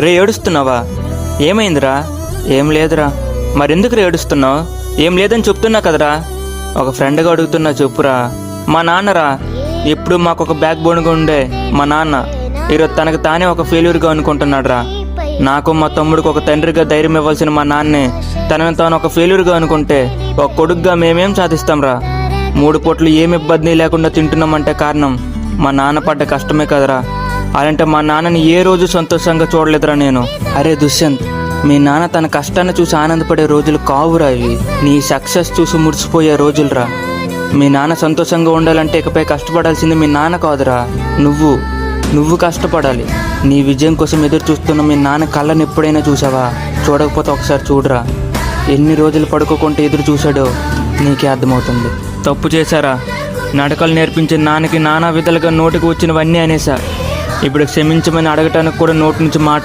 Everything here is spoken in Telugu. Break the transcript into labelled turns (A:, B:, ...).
A: రే ఏడుస్తున్నావా? ఏమైందిరా? ఏం లేదురా. మరెందుకు ఏడుస్తున్నావు? ఏం లేదని చెప్తున్నా కదరా. ఒక ఫ్రెండ్గా అడుగుతున్నా, చెప్పురా. మా నాన్నరా, ఎప్పుడు మాకు ఒక బ్యాక్ బోన్గా ఉండే మా నాన్న ఈరోజు తనకు తానే ఒక ఫెయిల్యూర్గా అనుకుంటున్నాడు రా. నాకు మా తమ్ముడికి ఒక తండ్రిగా ధైర్యం ఇవ్వాల్సిన మా నాన్నే తనను తాను ఒక ఫెయిల్యూర్గా అనుకుంటే ఒక కొడుకుగా మేమేం సాధిస్తాం రా. 3 పూటలు ఏమి ఇబ్బంది లేకుండా తింటున్నామంటే కారణం మా నాన్న పడ్డ కష్టమే కదరా. అలాంటే మా నాన్నని ఏ రోజు సంతోషంగా చూడలేదురా నేను. అరే దుష్యంత్, మీ నాన్న తన కష్టాన్ని చూసి ఆనందపడే రోజులు కావురా ఇవి. నీ సక్సెస్ చూసి మురిసిపోయే రోజులురా. మీ నాన్న సంతోషంగా ఉండాలంటే ఇకపై కష్టపడాల్సింది మీ నాన్న కాదురా, నువ్వు కష్టపడాలి. నీ విజయం కోసం ఎదురు చూస్తున్న మీ నాన్న కళ్ళని ఎప్పుడైనా చూసావా? చూడకపోతే ఒకసారి చూడరా. ఎన్ని రోజులు పడుకోకుంటే ఎదురు చూశాడో నీకే అర్థమవుతుంది. తప్పు చేశారా? నడకలు నేర్పించే నాన్నకి నానా విధాలుగా నోటికి వచ్చినవన్నీ అనేసా. ఇప్పుడు క్షమించమని అడగటానికి కూడా నోటి నుంచి మాట